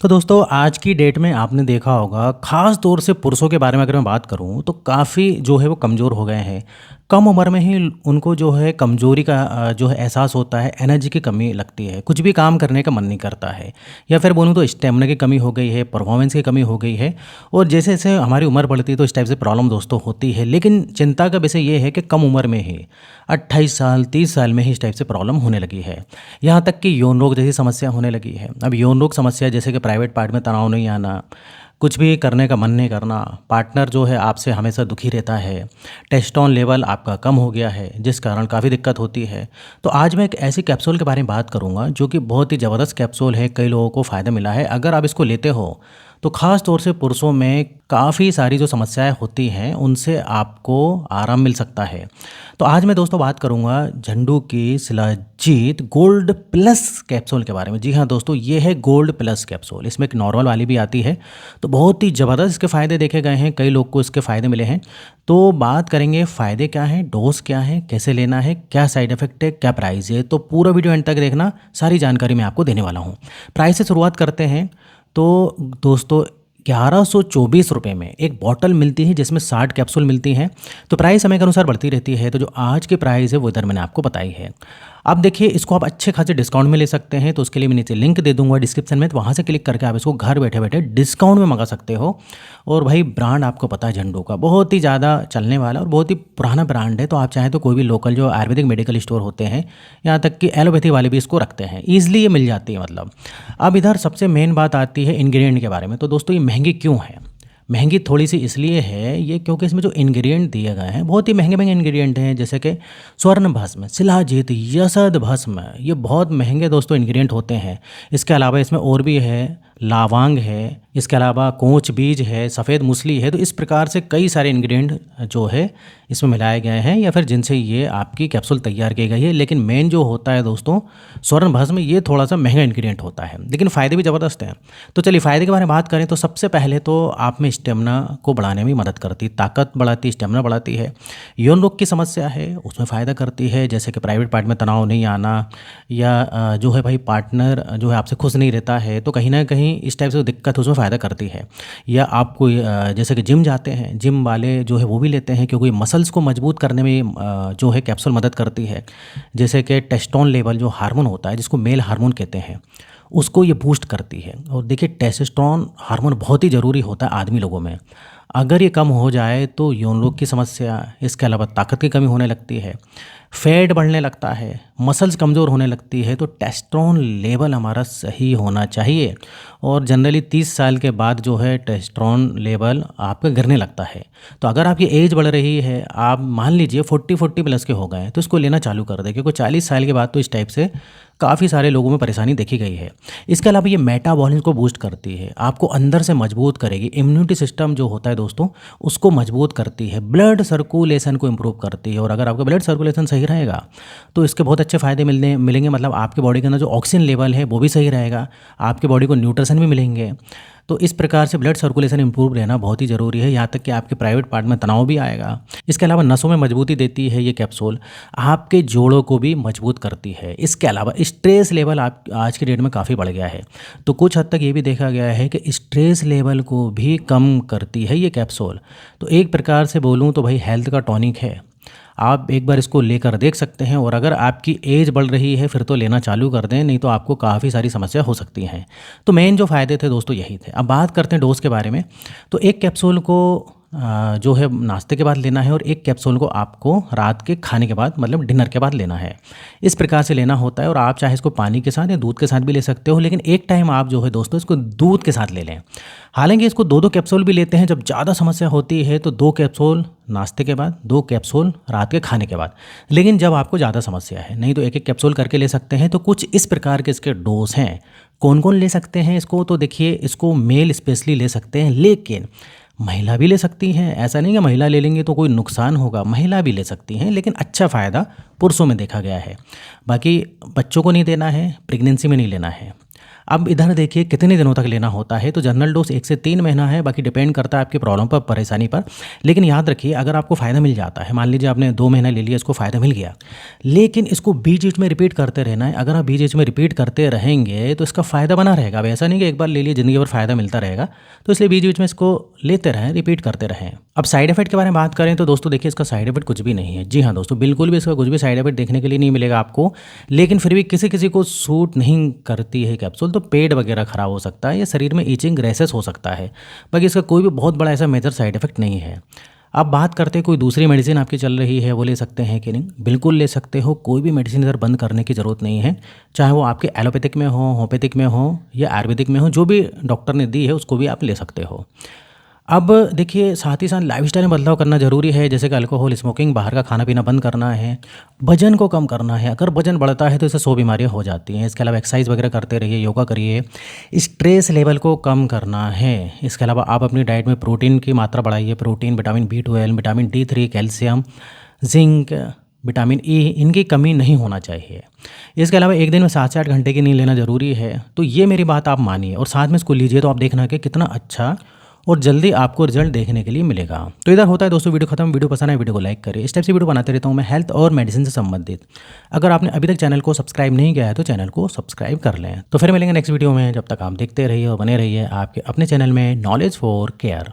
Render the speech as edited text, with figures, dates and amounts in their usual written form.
तो दोस्तों आज की डेट में आपने देखा होगा ख़ास तौर से पुरुषों के बारे में अगर मैं बात करूं तो काफ़ी जो है वो कमज़ोर हो गए हैं। कम उम्र में ही उनको जो है कमज़ोरी का जो है एहसास होता है, एनर्जी की कमी लगती है, कुछ भी काम करने का मन नहीं करता है या फिर बोलूँ तो स्टेमिना की कमी हो गई है, परफॉर्मेंस की कमी हो गई है। और जैसे जैसे हमारी उम्र बढ़ती है तो इस टाइप से प्रॉब्लम दोस्तों होती है। लेकिन चिंता का विषय ये है कि कम उम्र में ही 28 साल 30 साल में ही इस टाइप से प्रॉब्लम होने लगी है। यहाँ तक कि यौन रोग जैसी समस्या होने लगी है। अब यौन रोग समस्या जैसे कि प्राइवेट पार्ट में तनाव नहीं आना, कुछ भी करने का मन नहीं करना, पार्टनर जो है आपसे हमेशा दुखी रहता है, टेस्टोन लेवल आपका कम हो गया है जिस कारण काफ़ी दिक्कत होती है। तो आज मैं एक ऐसी कैप्सूल के बारे में बात करूंगा जो कि बहुत ही ज़बरदस्त कैप्सूल है, कई लोगों को फ़ायदा मिला है। अगर आप इसको लेते हो तो ख़ास तौर से पुरुषों में काफ़ी सारी जो समस्याएं होती हैं उनसे आपको आराम मिल सकता है। तो आज मैं दोस्तों बात करूंगा झंडू की शिलाजीत गोल्ड प्लस कैप्सूल के बारे में। जी हाँ दोस्तों, ये है गोल्ड प्लस कैप्सूल। इसमें एक नॉर्मल वाली भी आती है। तो बहुत ही ज़बरदस्त इसके फ़ायदे देखे गए हैं, कई लोग को इसके फ़ायदे मिले हैं। तो बात करेंगे फ़ायदे क्या हैं, डोज क्या है, कैसे लेना है, क्या साइड इफ़ेक्ट है, क्या प्राइस है। तो पूरा वीडियो एंड तक देखना, सारी जानकारी मैं आपको देने वाला हूँ। प्राइस से शुरुआत करते हैं। तो दोस्तों 1124 रुपये में एक बॉटल मिलती है जिसमें 60 कैप्सूल मिलती हैं। तो प्राइस समय के अनुसार बढ़ती रहती है। तो जो आज की प्राइस है वो इधर मैंने आपको बताई है। अब देखिए, इसको आप अच्छे खासे डिस्काउंट में ले सकते हैं। तो उसके लिए मैं नीचे लिंक दे दूंगा डिस्क्रिप्शन में, तो वहाँ से क्लिक करके आप इसको घर बैठे बैठे डिस्काउंट में मंगा सकते हो। और भाई ब्रांड आपको पता है झंडू का बहुत ही ज़्यादा चलने वाला और बहुत ही पुराना ब्रांड है। तो आप चाहें तो कोई भी लोकल जो आयुर्वेदिक मेडिकल स्टोर होते हैं, यहाँ तक कि एलोपैथी वाले भी इसको रखते हैं, ईजिली ये मिल जाती है मतलब। अब इधर सबसे मेन बात आती है इंग्रेडिएंट के बारे में। तो दोस्तों ये महंगी क्यों है? महंगी थोड़ी सी इसलिए है ये क्योंकि इसमें जो इंग्रेडिएंट दिए गए हैं बहुत ही महंगे महंगे इंग्रेडिएंट हैं, जैसे कि स्वर्ण भस्म, शिलाजीत, यसद भस्म। ये बहुत महंगे दोस्तों इंग्रेडिएंट होते हैं। इसके अलावा इसमें और भी है, लावांग है, इसके अलावा कोंच बीज है, सफ़ेद मूसली है। तो इस प्रकार से कई सारे इंग्रेडिएंट जो है इसमें मिलाए गए हैं या फिर जिनसे ये आपकी कैप्सूल तैयार की गई है। लेकिन मेन जो होता है दोस्तों स्वर्ण भस्म, ये थोड़ा सा महंगा इंग्रेडिएंट होता है, लेकिन फ़ायदे भी ज़बरदस्त हैं। तो चलिए फ़ायदे के बारे में बात करें तो सबसे पहले तो आप में स्टेमिना को बढ़ाने में मदद करती, ताकत बढ़ाती, स्टेमिना बढ़ाती है। यौन रोग की समस्या है उसमें फ़ायदा करती है, जैसे कि प्राइवेट पार्ट में तनाव नहीं आना या जो है भाई पार्टनर जो है आपसे खुश नहीं रहता है, तो कहीं ना कहीं इस टाइप से दिक्कत उसमें फ़ायदा करती है। या आप कोई जैसे कि जिम जाते हैं, जिम वाले जो है वो भी लेते हैं क्योंकि मसल्स को मजबूत करने में जो है कैप्सूल मदद करती है। जैसे कि टेस्टोन लेवल जो हार्मोन होता है जिसको मेल हार्मोन कहते हैं, उसको ये बूस्ट करती है। और देखिए टेस्टोस्टेरोन हार्मोन बहुत ही ज़रूरी होता है आदमी लोगों में। अगर ये कम हो जाए तो यौन रोग की समस्या, इसके अलावा ताकत की कमी होने लगती है, फैट बढ़ने लगता है, मसल्स कमज़ोर होने लगती है। तो टेस्टोस्टेरोन लेवल हमारा सही होना चाहिए। और जनरली 30 साल के बाद जो है टेस्टोस्टेरोन लेवल आपका गिरने लगता है। तो अगर आपकी एज बढ़ रही है, आप मान लीजिए 40 प्लस के हो गए हैं, तो इसको लेना चालू कर दें, क्योंकि 40 साल के बाद तो इस टाइप से काफ़ी सारे लोगों में परेशानी देखी गई है। इसके अलावा ये मेटाबॉलिज्म को बूस्ट करती है, आपको अंदर से मजबूत करेगी। इम्यूनिटी सिस्टम जो होता है दोस्तों उसको मजबूत करती है, ब्लड सर्कुलेशन को इम्प्रूव करती है। और अगर आपका ब्लड सर्कुलेशन सही रहेगा तो इसके बहुत अच्छे फ़ायदे मिलेंगे। मतलब आपके बॉडी के अंदर जो ऑक्सीजन लेवल है वो भी सही रहेगा, आपके बॉडी को न्यूट्रिशन भी मिलेंगे। तो इस प्रकार से ब्लड सर्कुलेशन इंप्रूव रहना बहुत ही ज़रूरी है। यहाँ तक कि आपके प्राइवेट पार्ट में तनाव भी आएगा। इसके अलावा नसों में मजबूती देती है ये कैप्सूल, आपके जोड़ों को भी मजबूत करती है। इसके अलावा स्ट्रेस लेवल आप आज की डेट में काफ़ी बढ़ गया है, तो कुछ हद तक ये भी देखा गया है कि स्ट्रेस लेवल को भी कम करती है ये कैप्सूल। तो एक प्रकार से बोलूँ तो भाई हेल्थ का टॉनिक है। आप एक बार इसको लेकर देख सकते हैं। और अगर आपकी एज बढ़ रही है फिर तो लेना चालू कर दें, नहीं तो आपको काफ़ी सारी समस्या हो सकती हैं। तो मेन जो फ़ायदे थे दोस्तों यही थे। अब बात करते हैं डोज के बारे में। तो एक कैप्सूल को जो है नाश्ते के बाद लेना है और एक कैप्सूल को आपको रात के खाने के बाद मतलब डिनर के बाद लेना है। इस प्रकार से लेना होता है। और आप चाहे इसको पानी के साथ या दूध के साथ भी ले सकते हो, लेकिन एक टाइम आप जो है दोस्तों इसको दूध के साथ ले लें। हालांकि इसको दो दो कैप्सूल भी लेते हैं जब ज़्यादा समस्या होती है, तो 2 कैप्सूल नाश्ते के बाद, 2 कैप्सूल रात के खाने के बाद। लेकिन जब आपको ज़्यादा समस्या है, नहीं तो एक एक कैप्सूल करके ले सकते हैं। तो कुछ इस प्रकार के इसके डोज हैं। कौन कौन ले सकते हैं इसको? तो देखिए, इसको मेल स्पेशली ले सकते हैं, लेकिन महिला भी ले सकती हैं। ऐसा नहीं कि महिला ले लेंगे तो कोई नुकसान होगा, महिला भी ले सकती हैं, लेकिन अच्छा फ़ायदा पुरुषों में देखा गया है। बाकी बच्चों को नहीं देना है, प्रेगनेंसी में नहीं लेना है। अब इधर देखिए कितने दिनों तक लेना होता है, तो जनरल डोज़ 1 से 3 महीना है, बाकी डिपेंड करता है आपकी प्रॉब्लम पर, परेशानी पर। लेकिन याद रखिए अगर आपको फ़ायदा मिल जाता है, मान लीजिए आपने 2 महीना ले लिया, इसको फ़ायदा मिल गया, लेकिन इसको बीच-बीच में रिपीट करते रहना है। अगर आप बीच-बीच में रिपीट करते रहेंगे तो इसका फ़ायदा बना रहेगा। अब ऐसा नहीं कि एक बार ले लिए ज़िंदगी भर फ़ायदा मिलता रहेगा, तो इसलिए बीच-बीच में इसको लेते रहें, रिपीट करते रहें। अब साइड इफ़ेक्ट के बारे में बात करें तो दोस्तों देखिए इसका साइड इफ़ेक्ट कुछ भी नहीं है। जी हाँ दोस्तों, बिल्कुल भी इसका कुछ भी साइड इफ़ेक्ट देखने के लिए नहीं मिलेगा आपको। लेकिन फिर भी किसी-किसी को सूट नहीं करती है कैप्सूल, तो पेट वगैरह खराब हो सकता है या शरीर में इचिंग, रैशेस हो सकता है। बाकी इसका कोई भी बहुत बड़ा ऐसा मेजर साइड इफ़ेक्ट नहीं है। अब बात करते हैं कोई दूसरी मेडिसिन आपकी चल रही है वो ले सकते हैं कि नहीं? बिल्कुल ले सकते हो, कोई भी मेडिसिन इधर बंद करने की ज़रूरत नहीं है। चाहे वो आपके एलोपैथिक में हो, होम्योपैथिक में हो या आयुर्वेदिक में हो, जो भी डॉक्टर ने दी है उसको भी आप ले सकते हो। अब देखिए साथ ही साथ लाइफ़स्टाइल में बदलाव करना ज़रूरी है, जैसे कि अल्कोहल, स्मोकिंग, बाहर का खाना-पीना बंद करना है, वज़न को कम करना है। अगर वज़न बढ़ता है तो इससे 100 बीमारियाँ हो जाती हैं। इसके अलावा एक्सरसाइज़ वगैरह करते रहिए, योगा करिए, स्ट्रेस लेवल को कम करना है। इसके अलावा आप अपनी डाइट में प्रोटीन की मात्रा बढ़ाइए, protein, vitamin B 12, vitamin D3, calcium, zinc, vitamin E, इनकी कमी नहीं होना चाहिए। इसके अलावा एक दिन में 7 से 8 घंटे की नींद लेना ज़रूरी है। तो ये मेरी बात आप मानिए और साथ में इसको लीजिए तो आप देखना कि कितना अच्छा और जल्दी आपको रिजल्ट देखने के लिए मिलेगा। तो इधर होता है दोस्तों वीडियो खत्म। वीडियो पसंद आए वीडियो को लाइक करिए। इस टाइप से वीडियो बनाते रहता हूँ मैं हेल्थ और मेडिसिन से संबंधित। अगर आपने अभी तक चैनल को सब्सक्राइब नहीं किया है तो चैनल को सब्सक्राइब कर लें। तो फिर मिलेंगे नेक्स्ट वीडियो में, जब तक आप देखते रहिए और बने रहिए आपके अपने चैनल में नॉलेज फॉर केयर।